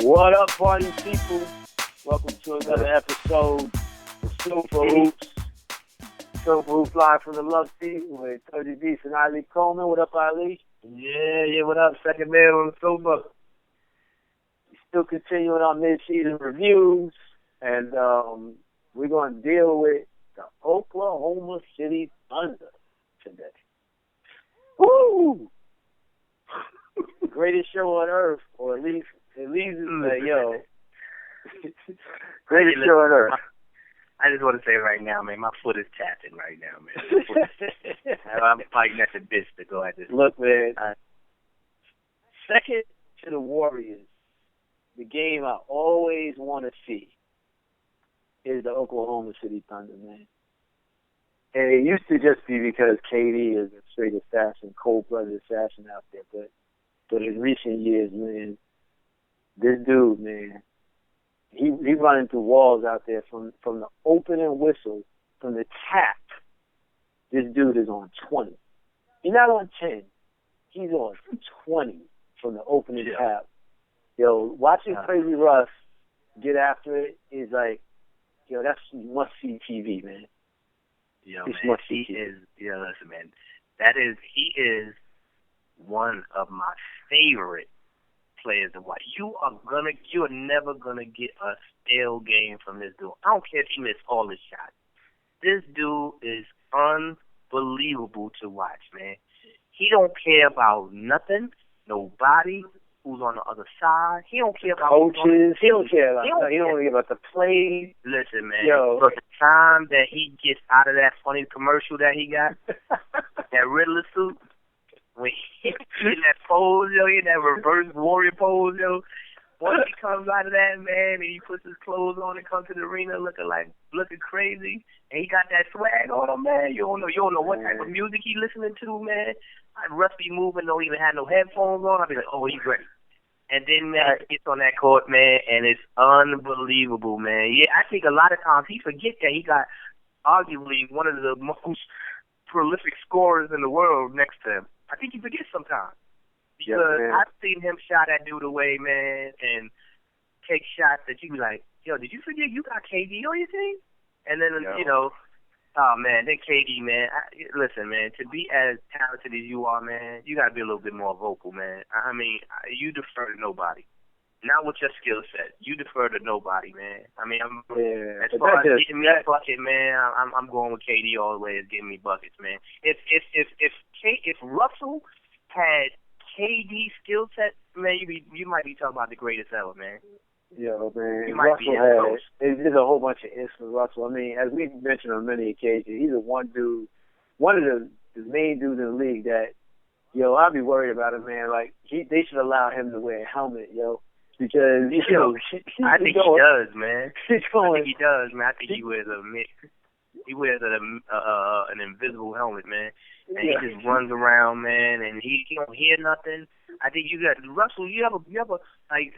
What up, party people? Welcome to another episode of SOFAHOOPS. SOFAHOOPS live from the Love Seat with Tawdry Beast Ilee Coleman. What up, Ilee? Yeah, what up? Second man on the sofa. Still continuing our MidSeason reviews, and we're going to deal with the Oklahoma City Thunder today. Woo! Greatest show on earth, or at least greatest show on earth. I just want to say right now, man, my foot is tapping right now, man. I'm fighting at the bitch to go at this. Look, man, second to the Warriors, the game I always want to see is the Oklahoma City Thunder, man. And it used to just be because KD is a straight assassin, cold-blooded assassin out there. But in recent years, man, this dude, man, he running through walls out there from the opening whistle, from the tap. This dude is on 20. He's not on 10. He's on 20 from the opening tap. Yo, watching Crazy Russ get after it is like, yo, that's must-see TV, man. Yo, man, he is one of my favorite players to watch. You are never gonna get a stale game from this dude. I don't care if he missed all his shots. This dude is unbelievable to watch, man. He don't care about nothing, nobody who's on the other side. He don't care about coaches. He don't care about the plays. Listen, man. But the time that he gets out of that funny commercial that he got, that Riddler suit, when he in that pose, yo, in that reverse warrior pose, yo. Once he comes out of that, man, and he puts his clothes on and comes to the arena looking crazy, and he got that swag on him, man. You don't know what type of music he listening to, man. Russ be moving, don't even have no headphones on. I'll be like, oh, he's great. And then, man, he gets on that court, man, and it's unbelievable, man. Yeah, I think a lot of times he forgets that he got arguably one of the most prolific scorers in the world next to him. I think he forgets sometimes. Because I've seen him shot that dude away, man, and take shots that you be like, yo, did you forget you got KD on your team? And then, oh, man, then KD, man. Listen, man, to be as talented as you are, man, you got to be a little bit more vocal, man. I mean, you defer to nobody. Not with your skill set. You defer to nobody, man. I mean, as far as getting me a bucket, man, I'm going with KD all the way as getting me buckets, man. If Russell had KD skill set, man, you might be talking about the greatest ever, man. Yo, man, Russell there's a whole bunch of ifs with Russell. I mean, as we've mentioned on many occasions, he's one of the main dudes in the league that, yo, I'd be worried about him, man. Like, they should allow him to wear a helmet, yo. Because, I think he does, man. I think he does, man. I think he wears an invisible helmet, man. And he just runs around, man, and he don't hear nothing. I think you got Russell. You have a like.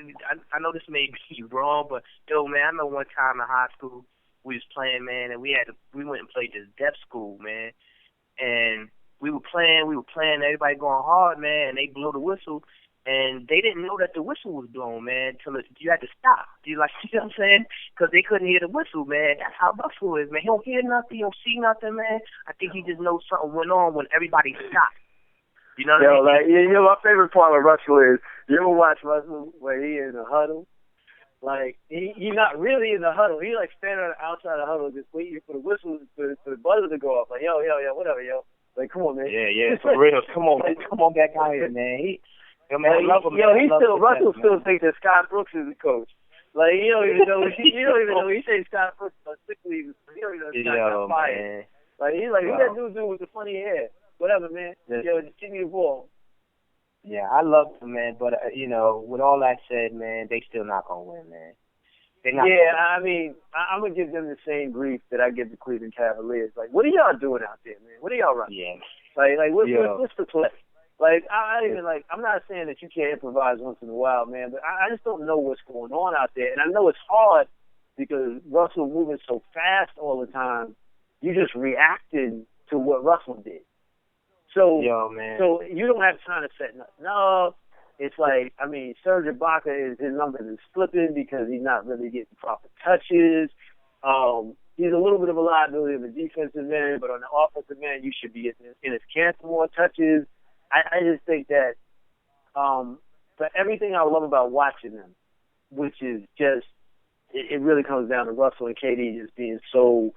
I know this may be wrong, but yo, man, I know one time in high school we was playing, man, and we went and played this deaf school, man, and we were playing, everybody going hard, man, and they blew the whistle. And they didn't know that the whistle was blown, man, until you had to stop. You know what I'm saying? Because they couldn't hear the whistle, man. That's how Russell is, man. He don't hear nothing. He don't see nothing, man. I think he just knows something went on when everybody stopped. You know what I mean? My favorite part of Russell is, you ever watch Russell where he in the huddle? Like, he's not really in the huddle. He like standing outside the huddle just waiting for the whistle, for the buzzer to go off. Like, yo, whatever, yo. Like, come on, man. Yeah, for real. Come on back out here, man. Russell still thinks that Scott Brooks is the coach. Like, you don't even know. He says Scott Brooks on sick leave. You don't even know Scott got fired. Like, he's like, who that dude with the funny hair? Whatever, man. Yo, just give me the ball. Yeah, I love him, man. But with all that said, man, they still not gonna win, man. I mean, I'm gonna give them the same grief that I give the Cleveland Cavaliers. Like, what are y'all doing out there, man? What are y'all running? Yeah. Like, what's the play? Like, I'm not saying that you can't improvise once in a while, man, but I just don't know what's going on out there. And I know it's hard because Russell moving so fast all the time, you just reacted to what Russell did. So, man. So you don't have time to set nothing up. it's like, I mean, Serge Ibaka, his numbers is flipping because he's not really getting proper touches. He's a little bit of a liability on the defensive end, but on the offensive end, you should be in his camp for more touches. I just think that for everything I love about watching them, which is just, it really comes down to Russell and KD just being so,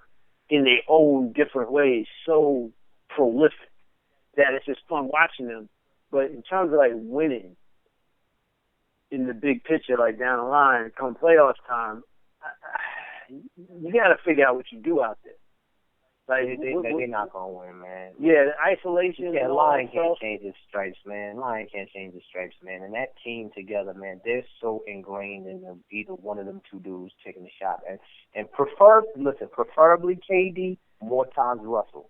in their own different ways, so prolific that it's just fun watching them. But in terms of, like, winning in the big picture, like down the line, come playoff time, you got to figure out what you do out there. Like they're not going to win, man. Yeah, the isolation. Yeah, Lion can't change his stripes, man. Lion can't change his stripes, man. And that team together, man, they're so ingrained in them, either one of them two dudes taking the shot. And preferably KD, more times Russell.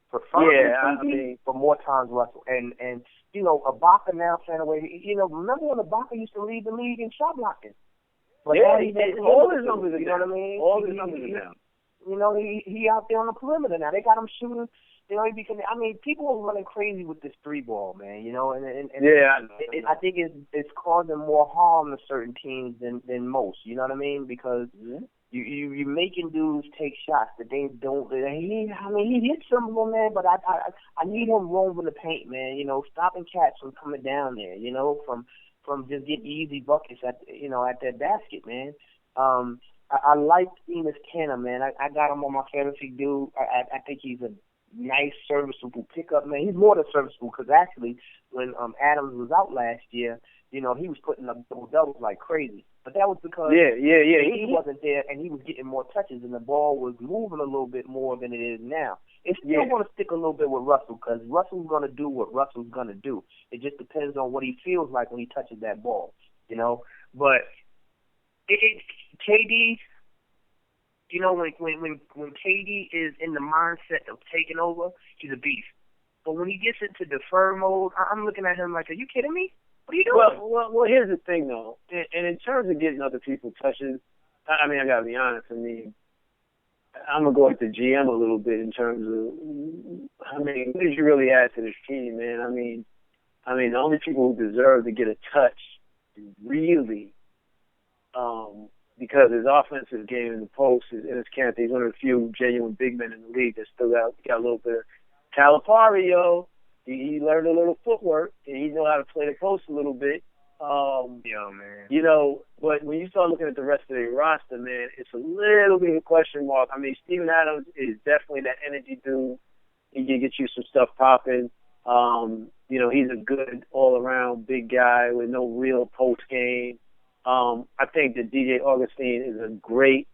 Preferably KD, but more times Russell. And you know, Ibaka now playing away. You know, remember when Ibaka used to lead the league in shot blocking? But all his numbers are down. You know what I mean? All his numbers are down. You know, he out there on the perimeter now. They got him shooting. You know, I mean, people are running crazy with this 3-ball, man. You know, and I think it's causing more harm to certain teams than most. You know what I mean? Because you're making dudes take shots that they don't. He hits some of them, man. But I need him roaming the paint, man. You know, stopping cats from coming down there. You know, from just getting easy buckets at that basket, man. I like Enes Kanter, man. I got him on my fantasy dude. I think he's a nice, serviceable pickup, man. He's more than serviceable because actually, when Adams was out last year, you know, he was putting up double-doubles like crazy. But that was because he wasn't there and he was getting more touches and the ball was moving a little bit more than it is now. It's still going to stick a little bit with Russell because Russell's going to do what Russell's going to do. It just depends on what he feels like when he touches that ball, you know. But KD, you know, when KD is in the mindset of taking over, he's a beast. But when he gets into defer mode, I'm looking at him like, are you kidding me? What are you doing? Well, here's the thing, though. And in terms of getting other people touches, I mean, I got to be honest. I mean, I'm going to go at the GM a little bit in terms of, I mean, what did you really add to this team, man? I mean, the only people who deserve to get a touch really, because his offensive game in the post is Enes Kanter. He's one of the few genuine big men in the league that still got a little bit of Calipari, yo. He learned a little footwork, and he know how to play the post a little bit. Man. You know, but when you start looking at the rest of the roster, man, it's a little bit of a question mark. I mean, Steven Adams is definitely that energy dude. He can get you some stuff popping. You know, he's a good all-around big guy with no real post game. I think that DJ Augustine is a great,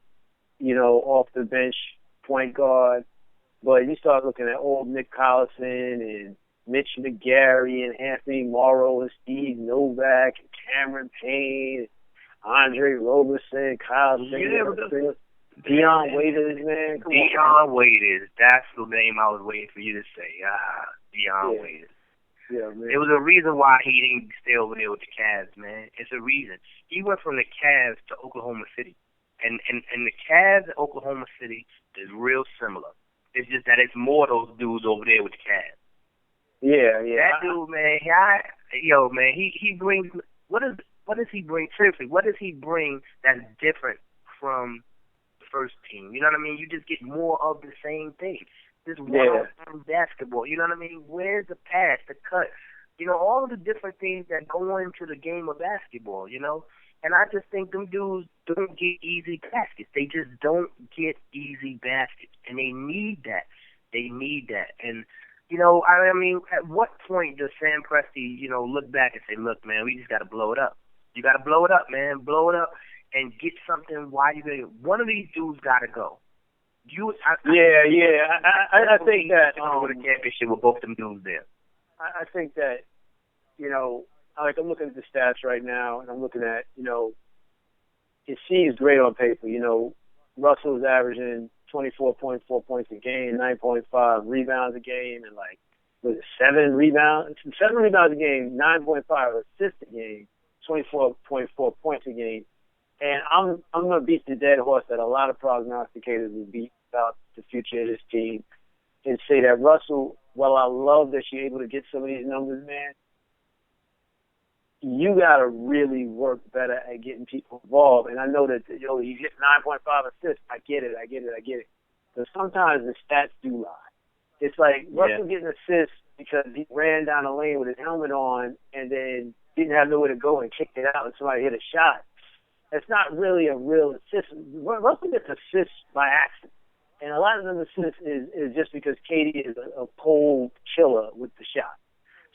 you know, off-the-bench point guard. But you start looking at old Nick Collison and Mitch McGarry and Anthony Morrow and Steve Novak and Cameron Payne, Andre Roberson, Kyle Singer, Dion Waiters, man. Dion Waiters. That's the name I was waiting for you to say. Dion Waiters. Yeah, man. There was a reason why he didn't stay over there with the Cavs, man. It's a reason. He went from the Cavs to Oklahoma City. And the Cavs and Oklahoma City is real similar. It's just that it's more those dudes over there with the Cavs. Yeah. That dude, man, he brings, what does he bring, seriously, what does he bring that's different from the first team? You know what I mean? You just get more of the same thing. This one-on-one basketball, you know what I mean? Where's the pass, the cut? You know, all of the different things that go into the game of basketball, you know? And I just think them dudes don't get easy baskets. They just don't get easy baskets. And they need that. And, you know, I mean, at what point does Sam Presti, you know, look back and say, look, man, we just got to blow it up. You got to blow it up, man. Blow it up and get something while you're there. One of these dudes got to go. I think that with a championship with both them dudes there. I think that, you know, like I'm looking at the stats right now, and I'm looking at, you know, it seems great on paper. You know, Russell's averaging 24.4 points a game, 9.5 rebounds a game, and like, was it 7 rebounds a game, 9.5 assists a game, 24.4 points a game. And I'm going to beat the dead horse that a lot of prognosticators will beat about the future of this team and say that Russell, while I love that you're able to get some of these numbers, man, you got to really work better at getting people involved. And I know that, you get 9.5 assists. I get it. But sometimes the stats do lie. It's like Russell getting assists because he ran down the lane with his helmet on and then didn't have nowhere to go and kicked it out and somebody hit a shot. That's not really a real assist. Russell gets assists by accident. And a lot of them assists is just because Katie is a cold killer with the shot.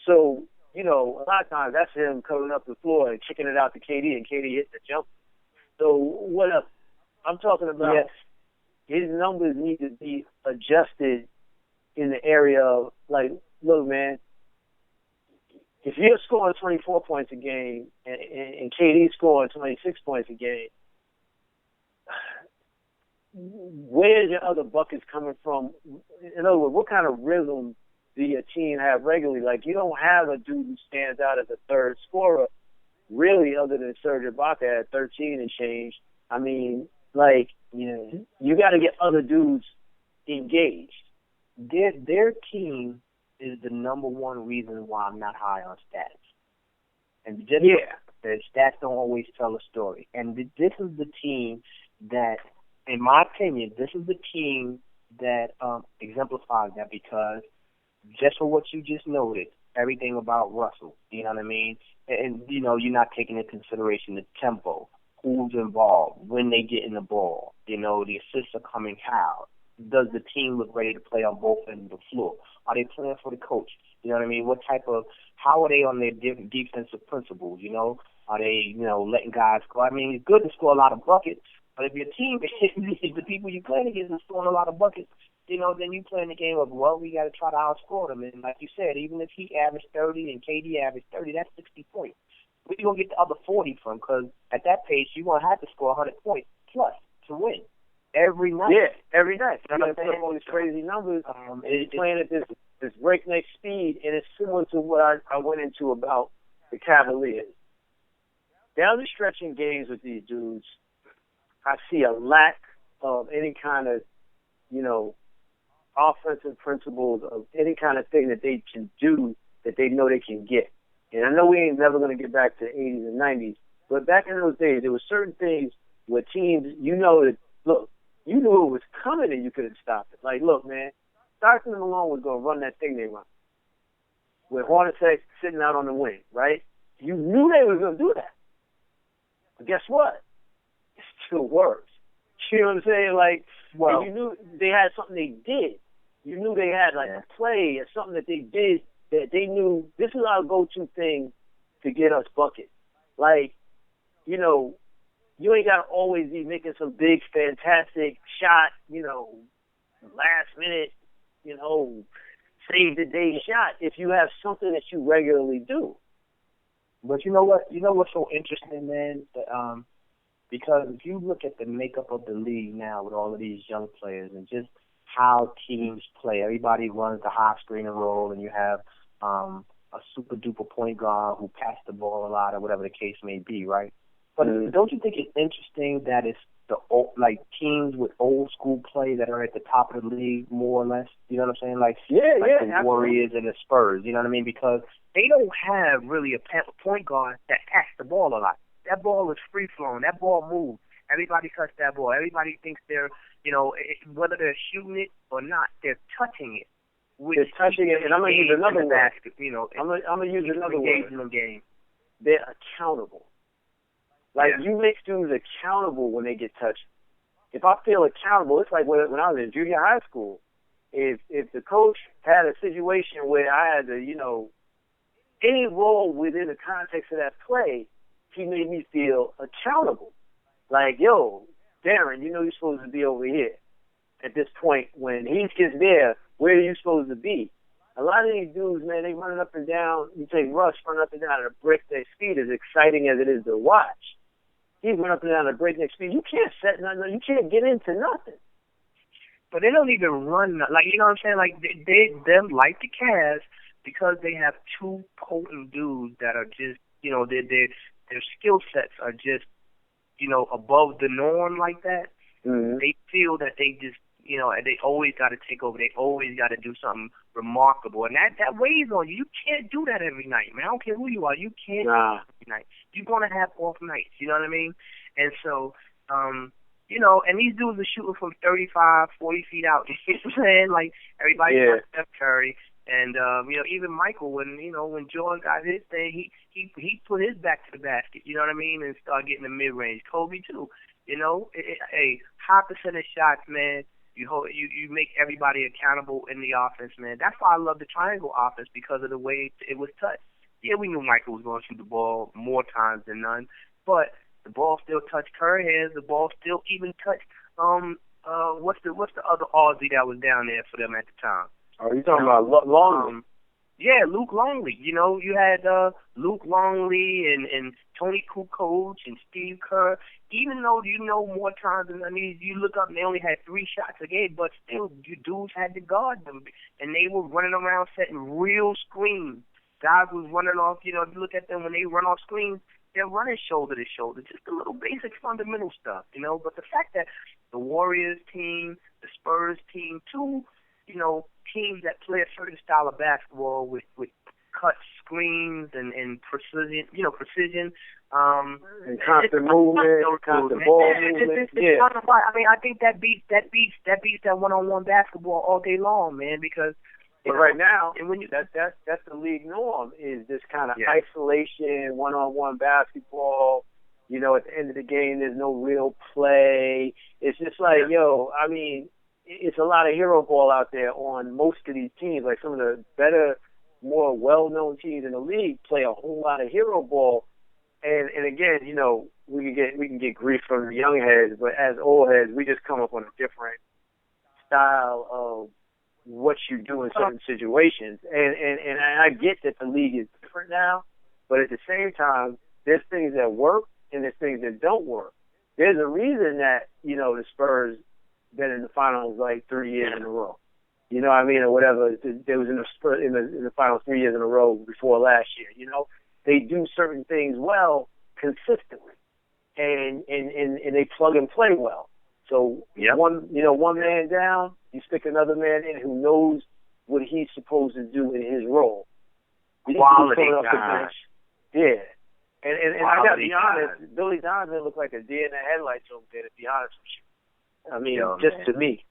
So, a lot of times that's him coming up the floor and kicking it out to KD and KD hitting the jump. So what else? I'm talking about his numbers need to be adjusted in the area of, like, look, man, if you're scoring 24 points a game and KD's scoring 26 points a game, where's your other buckets coming from? In other words, what kind of rhythm do your team have regularly? Like, you don't have a dude who stands out as a third scorer, really, other than Serge Ibaka at 13 and change. I mean, you got to get other dudes engaged. Their team is the number one reason why I'm not high on stats. And the stats don't always tell a story. And this is the team that, in my opinion, that exemplifies that, because just for what you just noted, everything about Russell, you know what I mean? And, you're not taking into consideration the tempo, who's involved, when they get in the ball, the assists are coming how. Does the team look ready to play on both ends of the floor? Are they playing for the coach? You know what I mean? How are they on their defensive principles? Are they, letting guys go? I mean, it's good to score a lot of buckets, but if your team, if the people you're playing against are scoring a lot of buckets, then you play in the game of, we got to try to outscore them. And like you said, even if he averaged 30 and KD averaged 30, that's 60 points. Where you going to get the other 40 from? Because at that pace, you're going to have to score 100 points plus to win. Every night. Yeah, every night. You got to put up all these crazy numbers. It's playing at this breakneck speed, and it's similar to what I went into about the Cavaliers. Down the stretch in games with these dudes, I see a lack of any kind of, offensive principles, of any kind of thing that they can do that they know they can get. And I know we ain't never going to get back to the 80s and 90s, but back in those days, there were certain things where teams, that, look, you knew it was coming and you couldn't stop it. Like, look, man, Stockton and Malone was going to run that thing they run. With Hornacek sitting out on the wing, right? You knew they were going to do that. But guess what? It still works. You know what I'm saying? Like, and you knew they had something they did. You knew they had, a play or something that they did that they knew this is our go-to thing to get us buckets. Like, you ain't got to always be making some big, fantastic shot, last minute, save the day shot if you have something that you regularly do. But you know what? What's so interesting, man? Because if you look at the makeup of the league now with all of these young players and just how teams play, everybody runs the high screen and roll, and you have a super-duper point guard who passed the ball a lot or whatever the case may be, right? But don't you think it's interesting that it's teams with old school play that are at the top of the league, more or less? You know what I'm saying? The Warriors and the Spurs. You know what I mean? Because they don't have really a point guard that passes the ball a lot. That ball is free flowing. That ball moves. Everybody touch that ball. Everybody thinks they're, whether they're shooting it or not, they're touching it. They're touching it, and I'm gonna use another word. I'm gonna use another word. In the game. They're accountable. You make students accountable when they get touched. If I feel accountable, it's like when I was in junior high school. If the coach had a situation where I had to, any role within the context of that play, he made me feel accountable. Like, yo, Darren, you're supposed to be over here. At this point, when he gets there, where are you supposed to be? A lot of these dudes, man, they running up and down. You take Russ running up and down at a breakneck speed, as exciting as it is to watch. He's running up and down at a breakneck speed. You can't set nothing. You can't get into nothing. But they don't even run. You know what I'm saying? Them like the Cavs, because they have two potent dudes that are just, their skill sets are just, above the norm like that. Mm-hmm. They feel that they just, and they always got to take over. They always got to do something remarkable, and that weighs on you. You can't do that every night, man. I don't care who you are. You can't do that every night. You're gonna have off nights. You know what I mean? And so, and these dudes are shooting from 35, 40 feet out. You see what I'm saying? Like everybody got Steph Curry. And even Michael, when Jordan got his thing, he put his back to the basket. You know what I mean, and started getting the mid range. Kobe too. High percentage shots, man. You make everybody accountable in the offense, man. That's why I love the triangle offense, because of the way it was touched. Yeah, we knew Michael was going to shoot the ball more times than none, but the ball still touched Curry hands. The ball still even touched what's the other Aussie that was down there for them at the time? Oh, you talking about Longley? Yeah, Luke Longley. You had Luke Longley and Tony Kukoc and Steve Kerr. Even though more times than you look up and they only had 3 shots a game, but still, you dudes had to guard them, and they were running around setting real screens. Guys was running off. If you look at them when they run off screens, they're running shoulder to shoulder, just the little basic fundamental stuff. But the fact that the Warriors team, the Spurs team, two teams that play a certain style of basketball with cut screens and precision, and constant movement, constant ball movement. I think that beats that one-on-one basketball all day long, man. Because right now, and when that's the league norm, is this kind of isolation, one-on-one basketball. At the end of the game, there's no real play. It's just like, it's a lot of hero ball out there on most of these teams. Like some of the better, more well-known teams in the league play a whole lot of hero ball. And again, we can get grief from the young heads, but as old heads, we just come up on a different style of what you do in certain situations. And I get that the league is different now, but at the same time, there's things that work and there's things that don't work. There's a reason that, the Spurs been in the finals like 3 years in a row. You know what I mean? Or whatever. They was in the finals 3 years in a row before last year. They do certain things well consistently. And they plug and play well. So one man down, you stick another man in who knows what he's supposed to do in his role. Quality guy. Yeah. And I gotta be honest, Billy Donovan looked like a deer in the headlights over there, to be honest with you. I mean, to me.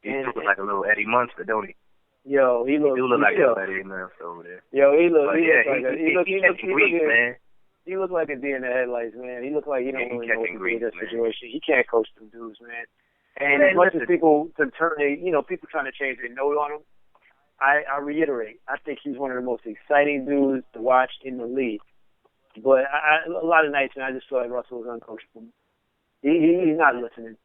He looks like a little Eddie Munster, don't he? He do look like a little Eddie Munster over there. He looks like a deer in the headlights, man. He looks like he don't really know what to do in that situation. He can't coach them dudes, man. And as much as people people trying to change their note on him, I reiterate, I think he's one of the most exciting dudes to watch in the league. But a lot of nights, man, I just feel like Russell was uncoachable. He's not listening.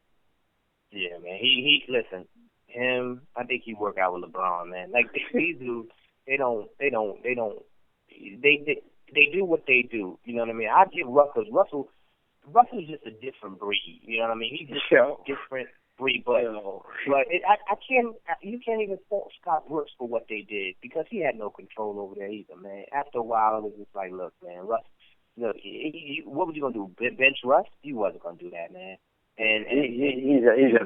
Yeah, man. He listen. Him, I think he work out with LeBron, man. Like these dudes, they do what they do. You know what I mean? I give Russell's just a different breed. You know what I mean? He's just a different breed. But you can't even fault Scott Brooks for what they did, because he had no control over there either, man. After a while, it was just like, look, man, Russ. Look, what was you gonna do? Bench Russ? You wasn't gonna do that, man. And he's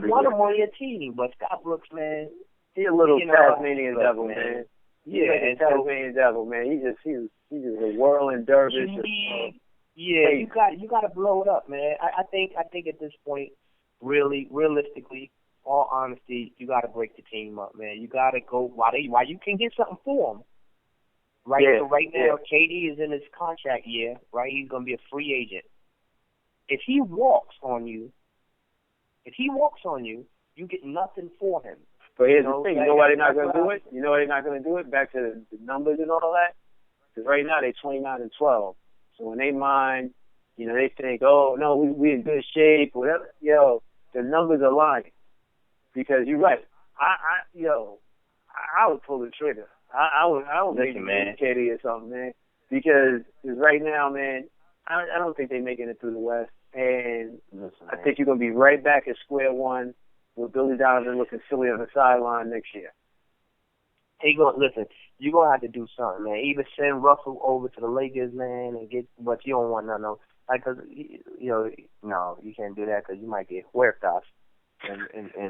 one of them on your team, but Scott Brooks, man, he's a little Tasmanian devil, man. Yeah, Tasmanian devil, man. He's just a whirling dervish. You got to blow it up, man. I think at this point, realistically, all honesty, you got to break the team up, man. You got to go while you can get something for them. Right. Yeah, so right now, KD is in his contract year. Right, he's gonna be a free agent. If he walks on you, you get nothing for him. But here's the thing. You know why they're not going to do it? You know why they're not going to do it? Back to the numbers and all that. Because right now they're 29-12. So in their mind, they think, oh no, we in good shape, whatever. The numbers are lying. Because you're right. I would pull the trigger. I would make KD or something, man. Because right now, man, I don't think they're making it through the West. And I think you're going to be right back at square one with Billy Donovan looking silly on the sideline next year. You're going to have to do something, man. Either send Russell over to the Lakers, man, and get, but you don't want none of, like, cause, no, you can't do that because you might get huertas. and say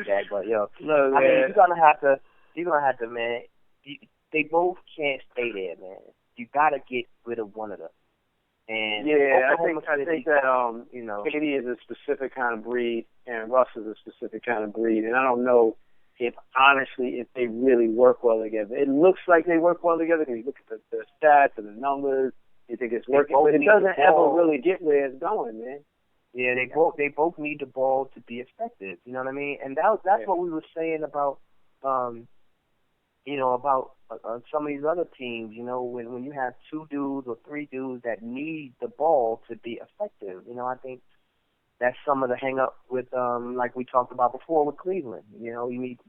that. But yo, look, I mean, you're gonna have to, man. They both can't stay there, man. You gotta get rid of one of them. And yeah, I think that you know, KD is a specific kind of breed, and Russ is a specific kind of breed, and I don't know if honestly if they really work well together. It looks like they work well together because you look at the stats and the numbers. You think it's working, but it doesn't ever really get where it's going, man. Yeah, they both need the ball to be effective. You know what I mean? And that's what we were saying about about some of these other teams. You know, when you have two dudes or three dudes that need the ball to be effective. You know, I think that's some of the hang up with like we talked about before with Cleveland. You know, you need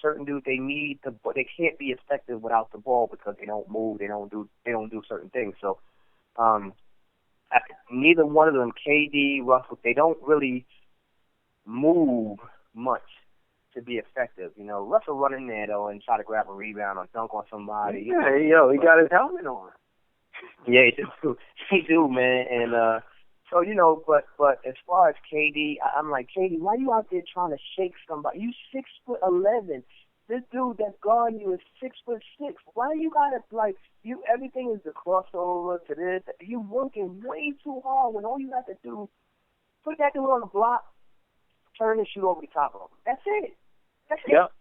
certain dudes. They need they can't be effective without the ball because they don't move. They don't do certain things. So. Neither one of them, KD, Russell, they don't really move much to be effective. You know, Russell run in there though and try to grab a rebound or dunk on somebody. Yeah, he got his helmet on. Yeah, he do, man. And so you know, but as far as KD, I'm like, KD, why you out there trying to shake somebody? You 6'11". This dude that's guarding you is 6'6". Why you gotta everything is the crossover to this? You working way too hard when all you have to do put that dude on the block, turn and shoot over the top of him. That's it. Yep.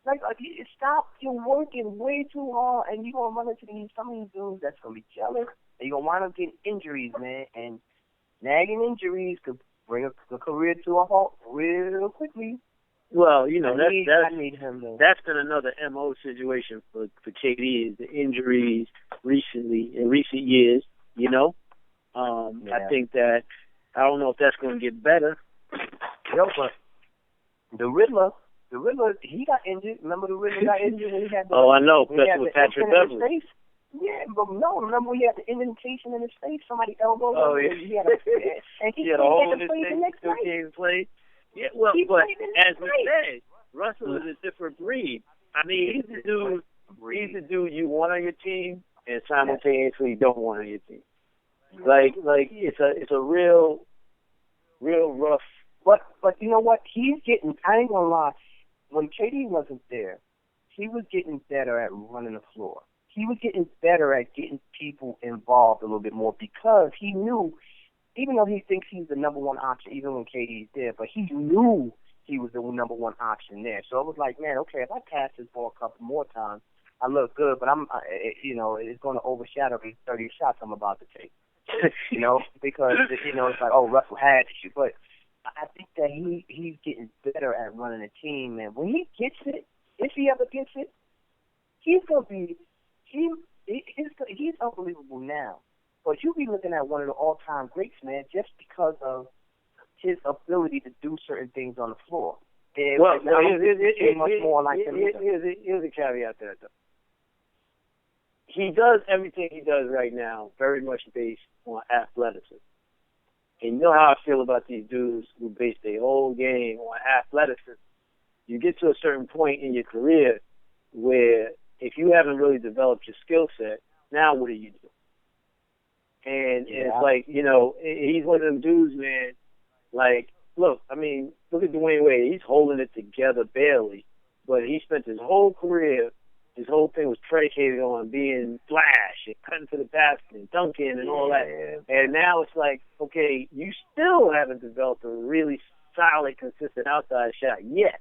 Like you stop. You're working way too hard, and you're gonna run into some of these dudes that's gonna be jealous, and you're gonna wind up getting injuries, man. And nagging injuries could bring a career to a halt real quickly. Well, you know, that's been another MO situation for KD is the injuries in recent years, you know. I think that I don't know if that's going to get better. Yo, but the Riddler, he got injured. Remember the Riddler got injured when he had I know, that's with Patrick Beverly. Yeah, but no, remember when he had the indentation in his face? Somebody elbowed him. Oh, yeah. He had a hole in his face the next night. Yeah, well, but as we said, Russell is a different breed. I mean, he's the dude you want on your team and simultaneously don't want on your team. Like it's a real rough. But you know what? He's getting. I ain't gonna lie. When KD wasn't there, he was getting better at running the floor. He was getting better at getting people involved a little bit more because he knew. Even though he thinks he's the number one option, even when KD's there, but he knew he was the number one option there. So it was like, man, okay, if I pass this ball a couple more times, I look good, but it's going to overshadow these 30 shots I'm about to take. You know, because it's like, oh, Russell had to shoot, but I think that he's getting better at running a team, and when he gets it, if he ever gets it, he's gonna be he's unbelievable now. But you'll be looking at one of the all-time greats, man, just because of his ability to do certain things on the floor. Here's a caveat to that, though. He does everything he does right now very much based on athleticism. And you know how I feel about these dudes who base their whole game on athleticism. You get to a certain point in your career where if you haven't really developed your skill set, now what do you do? And it's like, he's one of them dudes, man. Like, look at Dwayne Wade. He's holding it together barely. But he spent his whole career, his whole thing was predicated on being flash and cutting to the basket and dunking and all that. And now it's like, okay, you still haven't developed a really solid, consistent outside shot yet.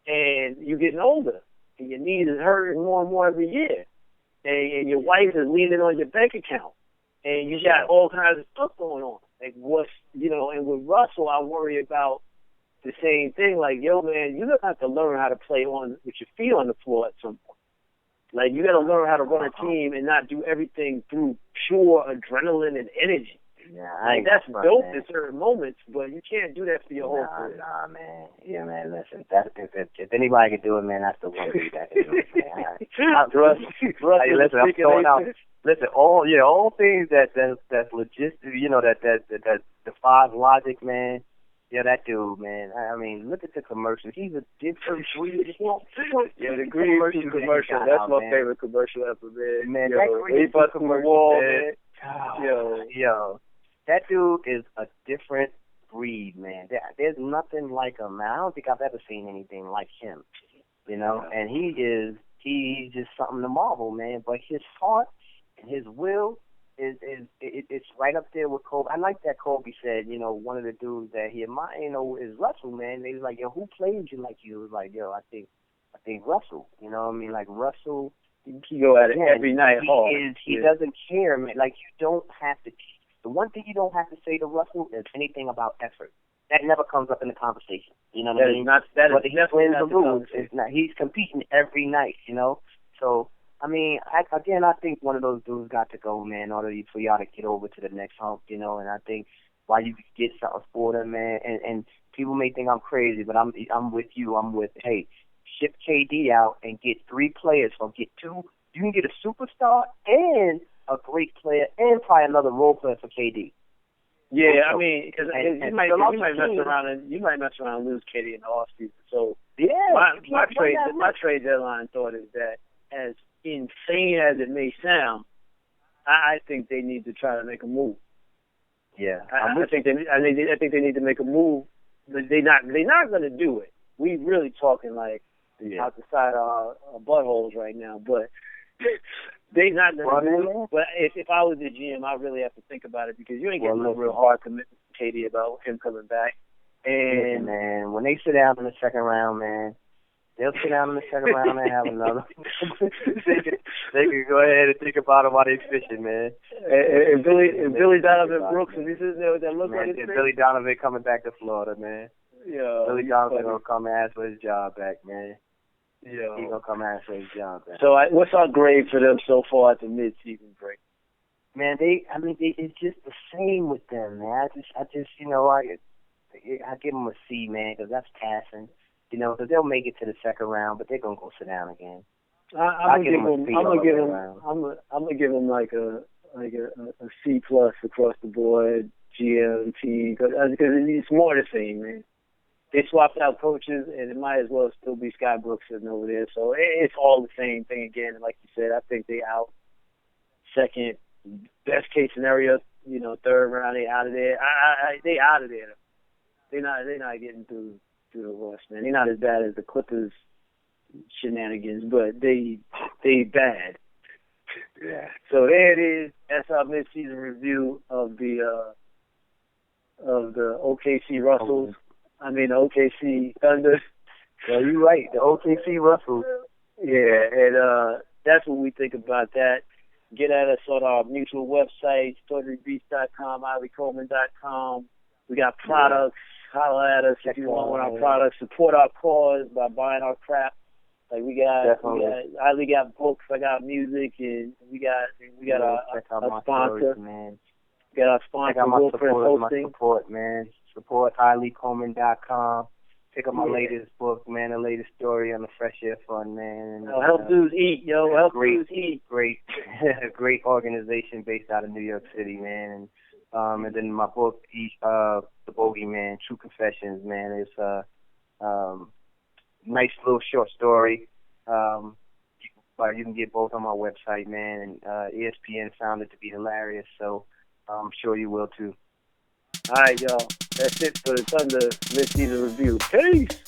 And you're getting older. And your knees is hurting more and more every year. And your wife is leaning on your bank account. And you got all kinds of stuff going on. Like and with Russell, I worry about the same thing. Like, yo, man, you're going to have to learn how to play with your feet on the floor at some point. Like, you got to learn how to run a team and not do everything through pure adrenaline and energy. Yeah, that's dope at certain moments, but you can't do that for your whole career. Nah, man. Yeah, man, listen, if anybody can do it, man, I still want to do that. Listen, I'm throwing out. Listen, all things that's legit, that defies logic, man. Yeah, that dude, man. I mean, look at the commercial. He's a different breed. The Green commercial. That's my favorite commercial ever, man. Man, that Green busting the wall, man. Yo, that dude is a different breed, man. there's nothing like him, man. I don't think I've ever seen anything like him, you know. And he's just something to marvel, man. But his heart and his will it's right up there with Kobe. I like that Kobe said, you know, one of the dudes that he admired, you know, is Russell, man. They was like, yo, who played you like you? It was like, yo, I think Russell. You know what I mean? Like Russell. He go at it every night hard. He doesn't care, man. Like you don't have to. The one thing you don't have to say to Russell is anything about effort. That never comes up in the conversation. You know what I mean? Whether he wins or loses, it's not. He's competing every night. You know. So I mean, I think one of those dudes got to go, man, in order for y'all to get over to the next hump. You know, and I think while you get something for them, man, and people may think I'm crazy, but I'm with you. Hey, ship KD out and get 3 players, or get 2. You can get a superstar and a great player and probably another role player for KD. Yeah, I mean, because you might mess around and lose KD in the offseason. So yeah, my trade deadline thought is that, as insane as it may sound, I think they need to try to make a move. Yeah, I think they need to make a move. They're not going to do it. We really talking like out the side of our buttholes right now, but they not going to do it. But if I was the GM, I really have to think about it, because you ain't getting a real hard commitment to KD about him coming back. And man, when they sit down in the second round, man, they'll sit down in the second round and have another. they can go ahead and think about it while they fishing, man. And Billy Donovan Brooks, and this is that look man, like it's Billy Donovan coming back to Florida, man. Yeah, Billy Donovan gonna come and ask for his job back, man. Yeah, he gonna come and ask for his job back. So what's our grade for them so far at the mid-season break? Man, it's just the same with them, man. I just, you know, I give them a C, man, because that's passing. You know, because they'll make it to the second round, but they're gonna go sit down again. I'm gonna give them like a C+ across the board, GMT, because it's more the same, man. They swapped out coaches, and it might as well still be Sky Brooks sitting over there. So it's all the same thing again. And like you said, I think they out second. Best case scenario, you know, third round, they out of there. They out of there. They're not getting through the West, man. They're not as bad as the Clippers shenanigans, but they bad. Yeah. So there it is. That's our mid-season review of the OKC Russells. I mean, the OKC Thunder. Yeah, you're right. The OKC Russells. Yeah, and that's what we think about that. Get at us on our mutual websites, TawdryBeast.com, IleeColeman.com. We got products. Holler at us if you want one of our products. Support our cause by buying our crap. Like Ilee got books, I got music, and we got our sponsor. Stories, man. We got our sponsor, Wilfred Hosting. My support, man. Support IleeColeman.com. Pick up my latest book, man, the latest story on the Fresh Air Fund, man. Help dudes eat, yo. Help dudes eat. Great organization based out of New York City, man. And then my book, The Bogeyman, True Confessions, man. It's a nice little short story. You can get both on my website, man. And ESPN found it to be hilarious, so I'm sure you will too. All right, y'all. That's it for the Thunder mid-season review. Peace.